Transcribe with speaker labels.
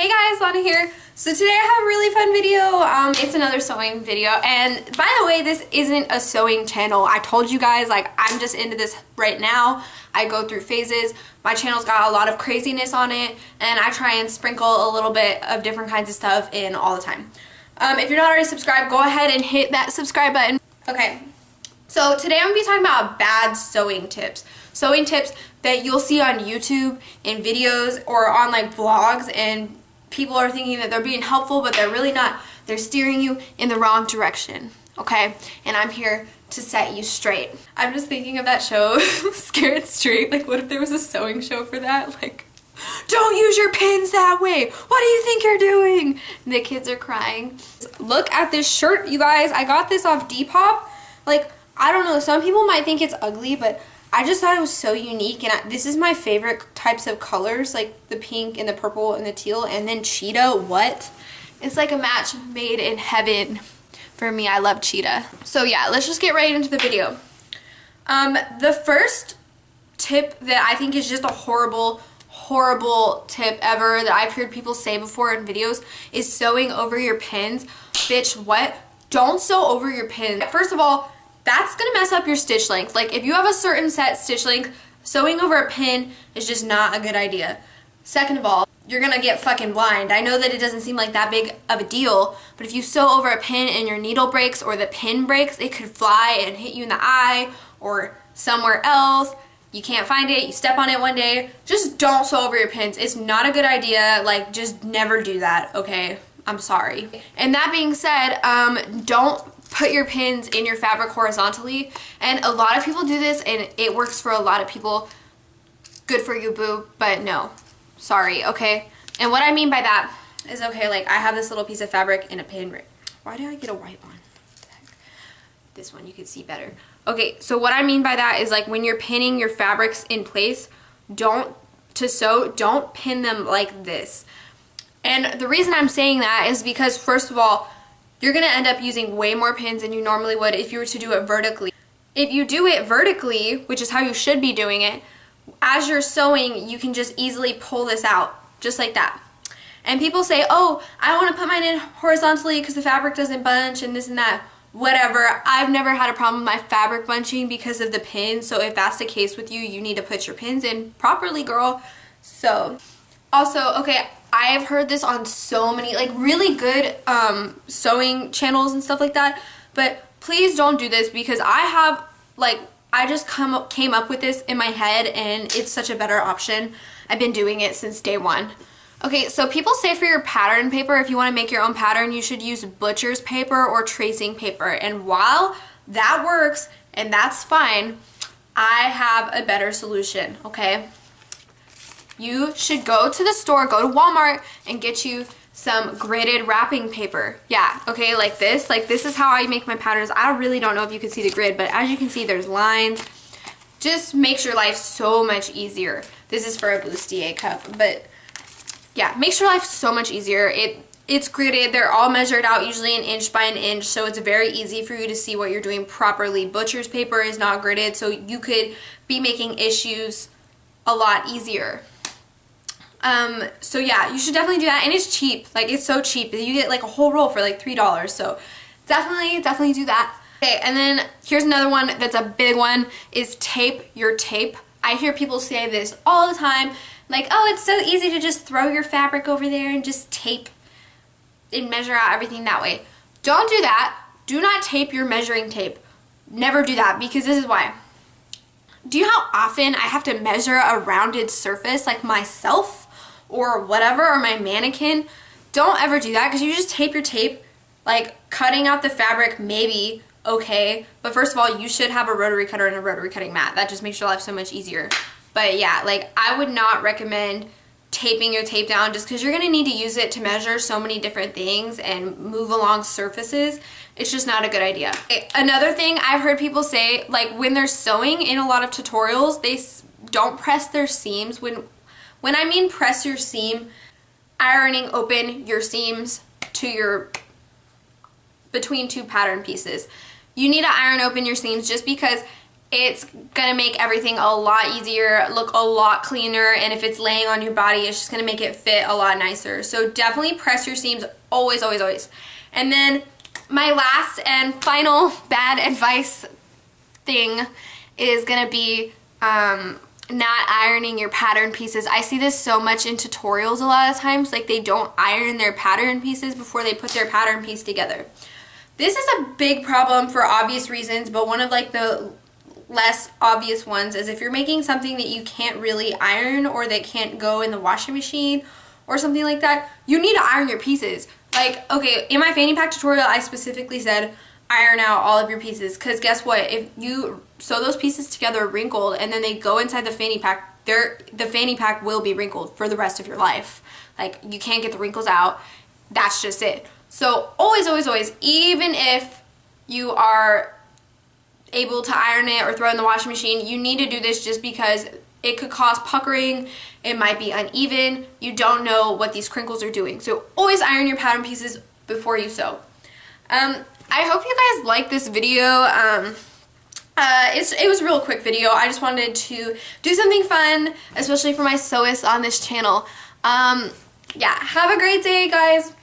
Speaker 1: Hey guys, Lana here. So today I have a really fun video. It's another sewing video, and by the way, this isn't a sewing channel. I told you guys, like, I'm just into this right now. I go through phases. My channel's got a lot of craziness on it, and I try and sprinkle a little bit of different kinds of stuff in all the time. If you're not already subscribed, go ahead and hit that subscribe button. Okay, so today I'm going to be talking about bad sewing tips. Sewing tips that you'll see on YouTube in videos or on like vlogs, and people are thinking that they're being helpful, but they're really not. They're steering you in the wrong direction, okay? And I'm here to set you straight. I'm just thinking of that show, Scared Straight. Like, what if there was a sewing show for that? Like, don't use your pins that way. What do you think you're doing? And the kids are crying. Look at this shirt, you guys. I got this off Depop. Like, I don't know. Some people might think it's ugly, but I just thought it was so unique, and this is my favorite types of colors, like the pink and the purple and the teal, and then cheetah. What? It's like a match made in heaven for me. I love cheetah. So yeah, let's just get right into the video. The first tip that I think is just a horrible tip ever that I've heard people say before in videos is sewing over your pins. Bitch, what? Don't sew over your pins. First of all, that's gonna mess up your stitch length. Like, if you have a certain set stitch length, sewing over a pin is just not a good idea. Second of all, you're gonna get fucking blind. I know that it doesn't seem like that big of a deal, but if you sew over a pin and your needle breaks or the pin breaks, it could fly and hit you in the eye or somewhere else. You can't find it, you step on it one day. Just don't sew over your pins. It's not a good idea. Like, just never do that, okay? I'm sorry. And that being said, don't put your pins in your fabric horizontally, and a lot of people do this and it works for a lot of people. Good for you, boo, but no, sorry, okay? And what I mean by that is, okay, like, I have this little piece of fabric in a pin. Why did I get a white one? This one you can see better. Okay, so what I mean by that is, like, when you're pinning your fabrics in place, don't pin them like this. And the reason I'm saying that is because, first of all, you're going to end up using way more pins than you normally would if you were to do it vertically. If you do it vertically, which is how you should be doing it, as you're sewing, you can just easily pull this out, just like that. And people say, oh, I want to put mine in horizontally because the fabric doesn't bunch and this and that. Whatever. I've never had a problem with my fabric bunching because of the pins, so if that's the case with you, you need to put your pins in properly, girl. So, also, okay, I have heard this on so many, like, really good sewing channels and stuff like that, but please don't do this, because I just came up with this in my head, and it's such a better option. I've been doing it since day one. Okay, so people say for your pattern paper, if you want to make your own pattern, you should use butcher's paper or tracing paper, and while that works, and that's fine, I have a better solution, okay? You should go to the store, go to Walmart, and get you some gridded wrapping paper. Yeah, okay, like this. Like, this is how I make my patterns. I really don't know if you can see the grid, but as you can see, there's lines. Just makes your life so much easier. This is for a bustier cup, but yeah, makes your life so much easier. It's gridded. They're all measured out, usually an inch by an inch, so it's very easy for you to see what you're doing properly. Butcher's paper is not gridded, so you could be making issues a lot easier. So yeah, you should definitely do that, and it's cheap. Like, it's so cheap. You get like a whole roll for like $3, so definitely do that. Okay, and then here's another one that's a big one, is tape your tape. I hear people say this all the time, like, oh, it's so easy to just throw your fabric over there and just tape and measure out everything that way. Don't do that. Do not tape your measuring tape. Never do that, because this is why. Do you know how often I have to measure a rounded surface, like myself or whatever, or my mannequin? Don't ever do that, because you just tape your tape. Like, cutting out the fabric, maybe, okay, but first of all, you should have a rotary cutter and a rotary cutting mat. That just makes your life so much easier. But yeah, like, I would not recommend taping your tape down, just because you're going to need to use it to measure so many different things and move along surfaces. It's just not a good idea. Another thing I've heard people say, like, when they're sewing in a lot of tutorials, they don't press their seams. When I mean press your seam, ironing open your seams to between two pattern pieces. You need to iron open your seams, just because It's gonna make everything a lot easier, look a lot cleaner, and if it's laying on your body, it's just gonna make it fit a lot nicer. So definitely press your seams always, always, always. And then my last and final bad advice thing is gonna be not ironing your pattern pieces. I see this so much in tutorials a lot of times, like they don't iron their pattern pieces before they put their pattern piece together. This is a big problem for obvious reasons, but one of like the less obvious ones is if you're making something that you can't really iron or that can't go in the washing machine or something like that, you need to iron your pieces. Like, okay, in my fanny pack tutorial, I specifically said iron out all of your pieces, because guess what? If you sew those pieces together wrinkled and then they go inside the fanny pack, the fanny pack will be wrinkled for the rest of your life. Like, you can't get the wrinkles out. That's just it. So always, always, always, even if you are able to iron it or throw it in the washing machine, you need to do this just because it could cause puckering, it might be uneven, you don't know what these crinkles are doing. So always iron your pattern pieces before you sew. I hope you guys liked this video. It was a real quick video. I just wanted to do something fun, especially for my sewists on this channel. Yeah, have a great day, guys.